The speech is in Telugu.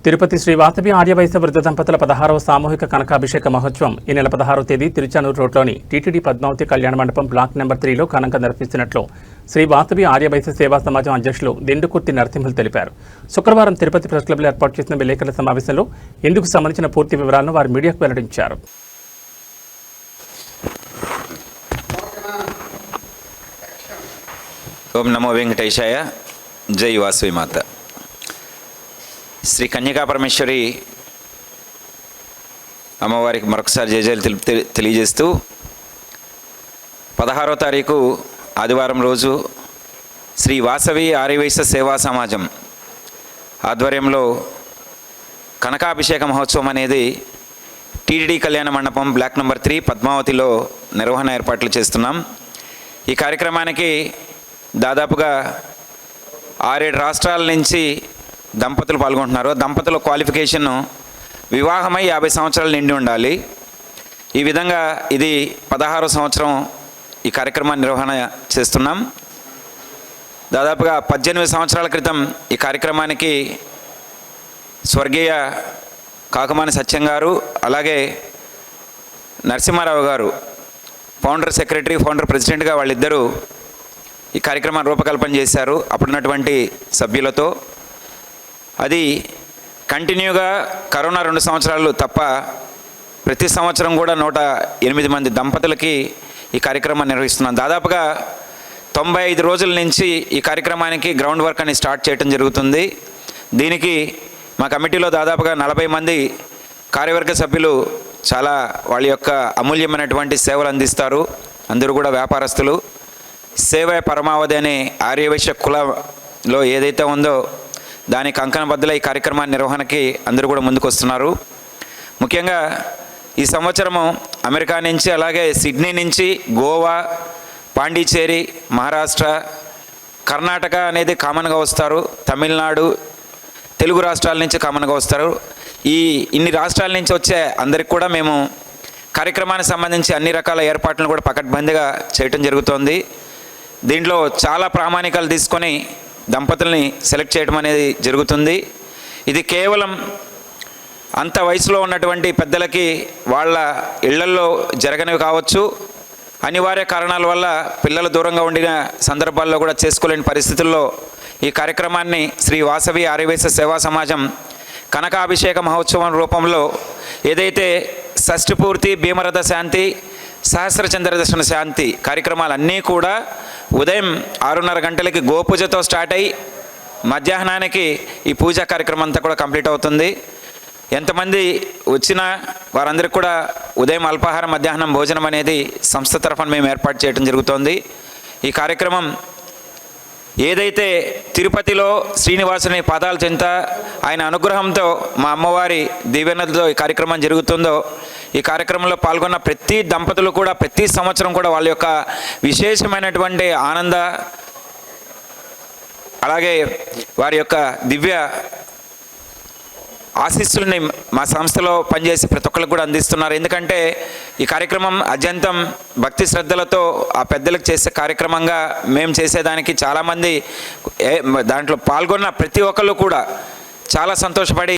తిరుపతి శ్రీ వాసవి ఆర్యవైశ్య వృద్ధ దంపతుల 16వ సామూహిక కనకాభిషేక మహోత్సవం ఈ నెల 16వ తేదీ తిరుచానూరు రోడ్లోని టీటీడీ పద్మావతి కళ్యాణ మండపం బ్లాక్ నెంబర్ 3లో ఘనంగా నిర్వహిస్తున్నట్లు శ్రీ వాసవి ఆర్యవైశ్య సేవా సమాజం అధ్యక్షులు దిండుకుర్తి నరసింహులు తెలిపారు. శుక్రవారం తిరుపతి ప్రెస్ క్లబ్లో ఏర్పాటు చేసిన విలేకరుల సమావేశంలో ఇందుకు సంబంధించిన పూర్తి వివరాలను వారు మీడియాకు వెల్లడించారు. ఓం నమో వెంకటేశాయ. జై వాసవి మాత. శ్రీ కన్యకా పరమేశ్వరి అమ్మవారికి మరొకసారి జయజయలు తెలియజేస్తూ 16వ తారీఖు ఆదివారం రోజు శ్రీ వాసవి ఆర్యవైశ్య సేవా సమాజం ఆధ్వర్యంలో కనకాభిషేక మహోత్సవం అనేది టీటీడీ కళ్యాణ మండపం బ్లాక్ నెంబర్ 3 పద్మావతిలో నిర్వహణ ఏర్పాట్లు చేస్తున్నాం. ఈ కార్యక్రమానికి దాదాపుగా 6-7 రాష్ట్రాల నుంచి దంపతులు పాల్గొంటున్నారు. దంపతుల క్వాలిఫికేషన్ వివాహమై 50 సంవత్సరాలు నిండి ఉండాలి. ఈ విధంగా ఇది 16వ సంవత్సరం ఈ కార్యక్రమాన్ని నిర్వహణ చేస్తున్నాం. దాదాపుగా 18 సంవత్సరాల క్రితం ఈ కార్యక్రమానికి స్వర్గీయ కాకుమాని సత్యం గారు అలాగే నరసింహారావు గారు ఫౌండర్ సెక్రటరీ ఫౌండర్ ప్రెసిడెంట్గా వాళ్ళిద్దరూ ఈ కార్యక్రమాన్ని రూపకల్పన చేశారు అప్పుడున్నటువంటి సభ్యులతో. అది కంటిన్యూగా కరోనా 2 సంవత్సరాలు తప్ప ప్రతి సంవత్సరం కూడా 108 మంది దంపతులకి ఈ కార్యక్రమాన్ని నిర్వహిస్తున్నాం. దాదాపుగా 95 రోజుల నుంచి ఈ కార్యక్రమానికి గ్రౌండ్ వర్క్ అని స్టార్ట్ చేయడం జరుగుతుంది. దీనికి మా కమిటీలో దాదాపుగా 40 మంది కార్యవర్గ సభ్యులు చాలా వాళ్ళ యొక్క అమూల్యమైనటువంటి సేవలు అందిస్తారు. అందరూ కూడా వ్యాపారస్తులు. సేవ పరమావధి అనే ఆర్యవైశ్య కులంలో ఏదైతే ఉందో దానికి కంకణబద్ధుల ఈ కార్యక్రమాన్ని నిర్వహణకి అందరూ కూడా ముందుకు వస్తున్నారు. ముఖ్యంగా ఈ సంవత్సరము అమెరికా నుంచి అలాగే సిడ్నీ నుంచి గోవా, పాండిచేరి, మహారాష్ట్ర, కర్ణాటక అనేది కామన్గా వస్తారు. తమిళనాడు, తెలుగు రాష్ట్రాల నుంచి కామన్గా వస్తారు. ఇన్ని రాష్ట్రాల నుంచి వచ్చే అందరికి కూడా మేము కార్యక్రమానికి సంబంధించి అన్ని రకాల ఏర్పాట్లను కూడా పకడ్బందీగా చేయటం జరుగుతోంది. దీంట్లో చాలా ప్రామాణికాలు తీసుకొని దంపతుల్ని సెలెక్ట్ చేయడం అనేది జరుగుతుంది. ఇది కేవలం అంత వయసులో ఉన్నటువంటి పెద్దలకి వాళ్ళ ఇళ్లల్లో జరగనివి కావచ్చు, అనివార్య కారణాల వల్ల పిల్లలు దూరంగా ఉండిన సందర్భాల్లో కూడా చేసుకోలేని పరిస్థితుల్లో ఈ కార్యక్రమాన్ని శ్రీ వాసవి ఆర్యవైశ్య సేవా సమాజం కనకాభిషేక మహోత్సవం రూపంలో ఏదైతే షష్ఠిపూర్తి, భీమరథ శాంతి, సహస్రచంద్ర దర్శన శాంతి కార్యక్రమాలన్నీ కూడా ఉదయం 6:30 గంటలకి గోపూజతో స్టార్ట్ అయ్యి మధ్యాహ్నానికి ఈ పూజా కార్యక్రమం అంతా కూడా కంప్లీట్ అవుతుంది. ఎంతమంది వచ్చినా వారందరికీ కూడా ఉదయం అల్పాహారం, మధ్యాహ్నం భోజనం అనేది సంస్థ తరఫున మేము ఏర్పాటు చేయడం జరుగుతోంది. ఈ కార్యక్రమం ఏదైతే తిరుపతిలో శ్రీనివాసుని పాదాల చెంత ఆయన అనుగ్రహంతో మా అమ్మవారి దీవెనలతో ఈ కార్యక్రమం జరుగుతుందో ఈ కార్యక్రమంలో పాల్గొన్న ప్రతి దంపతులు కూడా ప్రతి సంవత్సరం కూడా వాళ్ళ యొక్క విశేషమైనటువంటి ఆనంద అలాగే వారి యొక్క దివ్య ఆశీస్సులని మా సంస్థలో పనిచేసి ప్రతి ఒక్కరికి కూడా అందిస్తున్నారు. ఎందుకంటే ఈ కార్యక్రమం అత్యంతం భక్తి శ్రద్ధలతో ఆ పెద్దలకు చేసే కార్యక్రమంగా మేము చేసేదానికి చాలామంది దాంట్లో పాల్గొన్న ప్రతి ఒక్కళ్ళు కూడా చాలా సంతోషపడి